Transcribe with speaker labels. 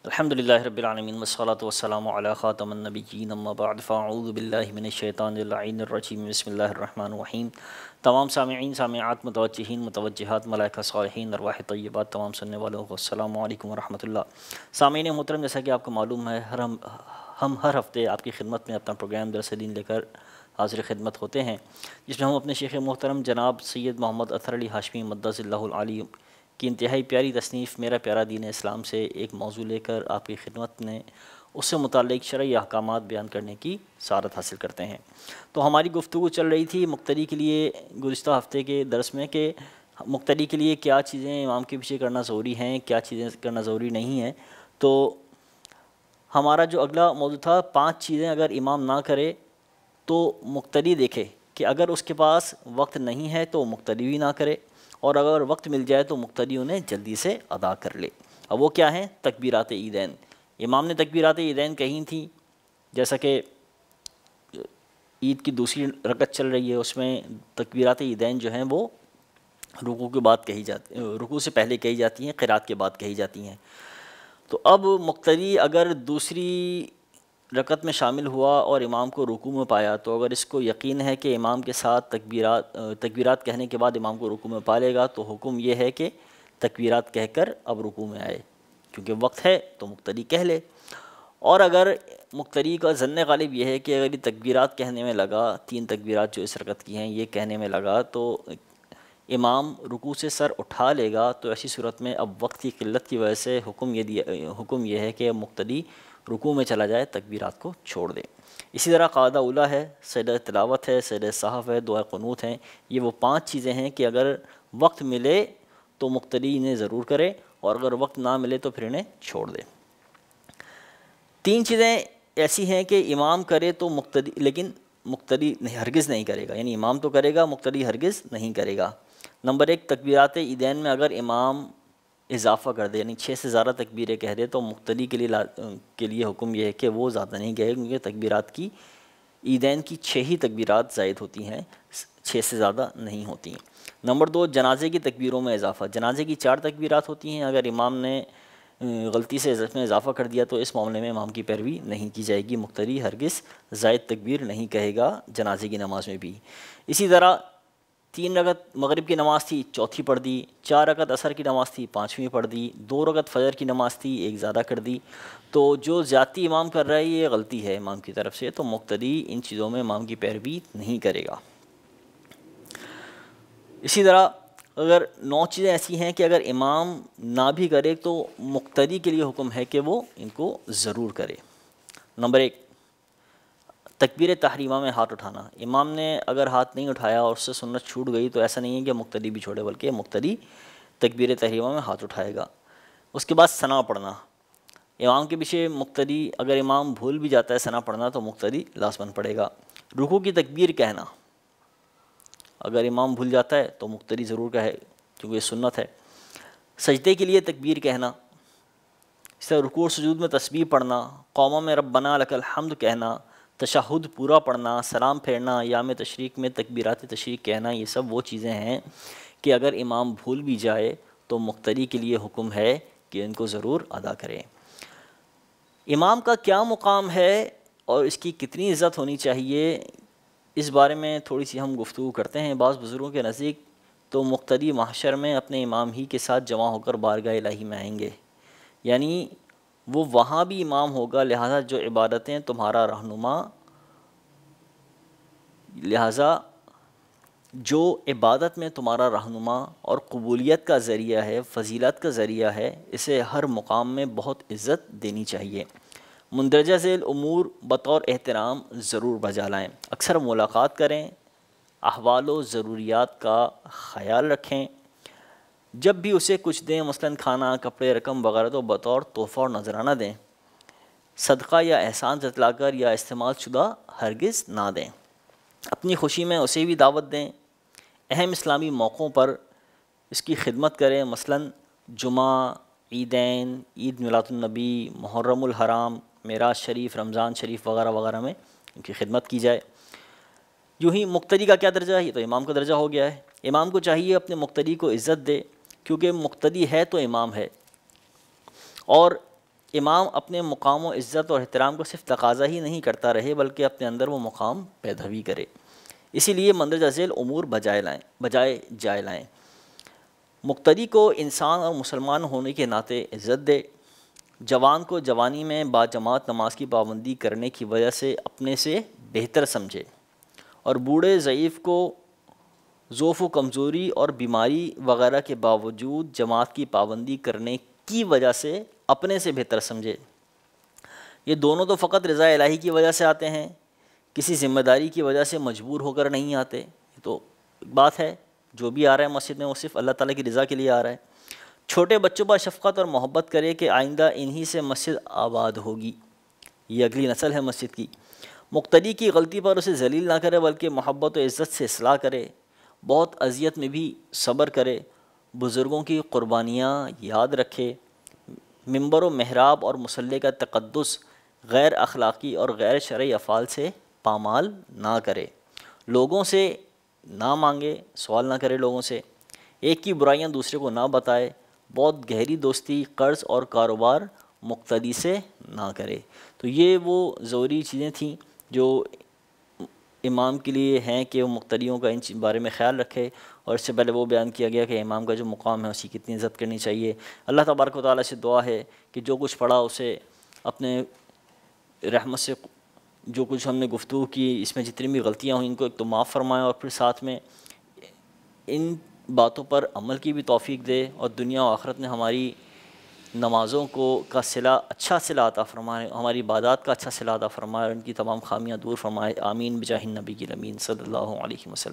Speaker 1: الحمدللہ رب العالمین والصلاة والسلام علی خاتم النبیین اما بعد فاعوذ باللہ من الشیطان اللعین الرجیم بسم اللہ الرحمن الرحیم۔ تمام سامعین سامعات متوجہین متوجہات ملائکہ صالحین ارواح طیبات تمام سننے والوں کو السلام علیکم ورحمۃ اللہ۔ سامعین محترم، جیسا کہ آپ کو معلوم ہے ہم ہر ہفتے آپ کی خدمت میں اپنا پروگرام درس دین لے کر حاضر خدمت ہوتے ہیں، جس میں ہم اپنے شیخ محترم جناب سید محمد اطہر علی ہاشمی مدث اللہ العلی کی انتہائی پیاری تصنیف میرا پیارا دین اسلام سے ایک موضوع لے کر آپ کی خدمت میں اس سے متعلق شرعی احکامات بیان کرنے کی سعادت حاصل کرتے ہیں۔ تو ہماری گفتگو چل رہی تھی مقتدی کے لیے گزشتہ ہفتے کے درس میں کہ مقتدی کے لیے کیا چیزیں امام کے پیچھے کرنا ضروری ہیں، کیا چیزیں کرنا ضروری نہیں ہیں۔ تو ہمارا جو اگلا موضوع تھا 5 چیزیں اگر امام نہ کرے تو مقتدی دیکھے کہ اگر اس کے پاس وقت نہیں ہے تو مقتدی بھی نہ کرے، اور اگر وقت مل جائے تو مقتدی انہیں جلدی سے ادا کر لے۔ اب وہ کیا ہیں؟ تکبیرات عیدین۔ امام نے تکبیرات عیدین کہی تھیں، جیسا کہ عید کی دوسری رکعت چل رہی ہے، اس میں تکبیرات عیدین جو ہیں وہ رکوع کے بعد کہی جاتی، رکوع سے پہلے کہی جاتی ہیں، قرات کے بعد کہی جاتی ہیں۔ تو اب مقتدی اگر دوسری رکعت میں شامل ہوا اور امام کو رکوع میں پایا، تو اگر اس کو یقین ہے کہ امام کے ساتھ تکبیرات کہنے کے بعد امام کو رکوع میں پا لے گا، تو حکم یہ ہے کہ تکبیرات کہہ کر اب رکوع میں آئے، کیونکہ وقت ہے تو مقتدی کہہ لے۔ اور اگر مقتدی کا ظن غالب یہ ہے کہ اگر یہ تکبیرات کہنے میں لگا، 3 تکبیرات جو اس رکعت کی ہیں یہ کہنے میں لگا تو امام رکوع سے سر اٹھا لے گا، تو ایسی صورت میں اب وقت کی قلت کی وجہ سے حکم یہ ہے کہ مقتدی رکوع میں چلا جائے، تکبیرات کو چھوڑ دے۔ اسی طرح قاعدہ اولیٰ ہے، سجدہ تلاوت ہے، سجدہ سہو ہے، دعا قنوت ہیں۔ یہ وہ 5 چیزیں ہیں کہ اگر وقت ملے تو مقتدی انہیں ضرور کرے، اور اگر وقت نہ ملے تو پھر انہیں چھوڑ دے۔ 3 چیزیں ایسی ہیں کہ امام کرے تو مقتدی، لیکن مقتدی ہرگز نہیں کرے گا، یعنی امام تو کرے گا، مقتدی ہرگز نہیں کرے گا۔ نمبر 1، تکبیرات عیدین میں اگر امام اضافہ کر دے، یعنی 6 سے زیادہ تکبیریں کہہ دے، تو مقتدی کے لیے حکم یہ ہے کہ وہ زیادہ نہیں کہے، کیونکہ تکبیرات کی عیدین کی 6 ہی تکبیرات زائد ہوتی ہیں، 6 سے زیادہ نہیں ہوتی ہیں۔ نمبر 2، جنازے کی تکبیروں میں اضافہ۔ جنازے کی 4 تکبیرات ہوتی ہیں، اگر امام نے غلطی سے اس میں اضافہ کر دیا تو اس معاملے میں امام کی پیروی نہیں کی جائے گی، مقتدی ہرگز زائد تکبیر نہیں کہے گا جنازے کی نماز میں بھی۔ اسی طرح 3 رکعت مغرب کی نماز تھی، 4تھی پڑھ دی، 4 رکعت عصر کی نماز تھی، 5ویں پڑھ دی، 2 رکعت فجر کی نماز تھی، 1 زیادہ کر دی۔ تو جو زیادتی امام کر رہا ہے یہ غلطی ہے امام کی طرف سے، تو مقتدی ان چیزوں میں امام کی پیروی نہیں کرے گا۔ اسی طرح اگر 9 چیزیں ایسی ہیں کہ اگر امام نہ بھی کرے تو مقتدی کے لیے حکم ہے کہ وہ ان کو ضرور کرے۔ نمبر 1، تکبیر تحریمہ میں ہاتھ اٹھانا۔ امام نے اگر ہاتھ نہیں اٹھایا اور اس سے سنت چھوٹ گئی تو ایسا نہیں ہے کہ مقتدی بھی چھوڑے، بلکہ مقتدی تکبیر تحریمہ میں ہاتھ اٹھائے گا۔ اس کے بعد ثنا پڑھنا۔ امام کے پیچھے مقتدی اگر امام بھول بھی جاتا ہے ثنا پڑھنا تو مقتدی لازماً پڑھے گا۔ رکوع کی تکبیر کہنا، اگر امام بھول جاتا ہے تو مقتدی ضرور کہے، کیونکہ یہ سنت ہے۔ سجدے کے لیے تکبیر کہنا، اس طرح رکوع اور سجود میں تسبیح پڑھنا، قوموں میں ربنا لک الحمد کہنا، تشہد پورا پڑھنا، سلام پھیرنا، ایام تشریق میں تکبیرات تشریق کہنا، یہ سب وہ چیزیں ہیں کہ اگر امام بھول بھی جائے تو مقتدی کے لیے حکم ہے کہ ان کو ضرور ادا کریں۔ امام کا کیا مقام ہے اور اس کی کتنی عزت ہونی چاہیے، اس بارے میں تھوڑی سی ہم گفتگو کرتے ہیں۔ بعض بزرگوں کے نزدیک تو مقتدی محشر میں اپنے امام ہی کے ساتھ جمع ہو کر بارگاہ الہی میں آئیں گے، یعنی وہ وہاں بھی امام ہوگا، لہٰذا جو عبادتیں تمہارا رہنما، لہٰذا جو عبادت میں تمہارا رہنما اور قبولیت کا ذریعہ ہے، فضیلت کا ذریعہ ہے، اسے ہر مقام میں بہت عزت دینی چاہیے۔ مندرجہ ذیل امور بطور احترام ضرور بجا لائیں، اکثر ملاقات کریں، احوال و ضروریات کا خیال رکھیں، جب بھی اسے کچھ دیں، مثلاً کھانا، کپڑے، رقم وغیرہ، تو بطور تحفہ اور نذرانہ دیں، صدقہ یا احسان جتلا کر یا استعمال شدہ ہرگز نہ دیں۔ اپنی خوشی میں اسے بھی دعوت دیں، اہم اسلامی موقعوں پر اس کی خدمت کریں، مثلاً جمعہ، عیدین، عید میلاد النبی، محرم الحرام، معراج شریف، رمضان شریف وغیرہ وغیرہ میں ان کی خدمت کی جائے۔ یوں ہی مقتدی کا کیا درجہ ہے؟ یہ تو امام کا درجہ ہو گیا ہے۔ امام کو چاہیے اپنے مقتدی کو عزت دے، کیونکہ مقتدی ہے تو امام ہے، اور امام اپنے مقام و عزت اور احترام کو صرف تقاضا ہی نہیں کرتا رہے بلکہ اپنے اندر وہ مقام پیدا بھی کرے، اسی لیے مندرجہ ذیل امور بجائے جائے لائیں۔ مقتدی کو انسان اور مسلمان ہونے کے ناطے عزت دے، جوان کو جوانی میں باجماعت نماز کی پابندی کرنے کی وجہ سے اپنے سے بہتر سمجھے، اور بوڑھے ضعیف کو ضعف و کمزوری اور بیماری وغیرہ کے باوجود جماعت کی پابندی کرنے کی وجہ سے اپنے سے بہتر سمجھے۔ یہ دونوں تو فقط رضا الہی کی وجہ سے آتے ہیں، کسی ذمہ داری کی وجہ سے مجبور ہو کر نہیں آتے۔ یہ تو ایک بات ہے، جو بھی آ رہا ہے مسجد میں وہ صرف اللہ تعالیٰ کی رضا کے لیے آ رہا ہے۔ چھوٹے بچوں پر شفقت اور محبت کرے کہ آئندہ انہی سے مسجد آباد ہوگی، یہ اگلی نسل ہے مسجد کی۔ مقتدی کی غلطی پر اسے ذلیل نہ کرے بلکہ محبت و عزت سے اصلاح کرے، بہت اذیت میں بھی صبر کرے، بزرگوں کی قربانیاں یاد رکھے، ممبر و محراب اور مصلی کا تقدس غیر اخلاقی اور غیر شرعی افعال سے پامال نہ کرے، لوگوں سے نہ مانگے، سوال نہ کرے لوگوں سے، ایک کی برائیاں دوسرے کو نہ بتائے، بہت گہری دوستی، قرض اور کاروبار مقتدی سے نہ کرے۔ تو یہ وہ ضروری چیزیں تھیں جو امام کے لیے ہیں کہ وہ مقتدیوں کا ان بارے میں خیال رکھے، اور اس سے پہلے وہ بیان کیا گیا کہ امام کا جو مقام ہے اسی کی کتنی عزت کرنی چاہیے۔ اللہ تبارک و تعالیٰ سے دعا ہے کہ جو کچھ پڑھا اسے اپنے رحمت سے، جو کچھ ہم نے گفتگو کی اس میں جتنی بھی غلطیاں ہوئیں ان کو ایک تو معاف فرمائے، اور پھر ساتھ میں ان باتوں پر عمل کی بھی توفیق دے، اور دنیا و آخرت میں ہماری نمازوں کا صلہ اچھا صلہ عطا فرمائے، ہماری عبادات کا اچھا صلہ عطا فرمائے، اور ان کی تمام خامیاں دور فرمائے۔ آمین بجاہ النبی الامین صلی اللہ علیہ وسلم۔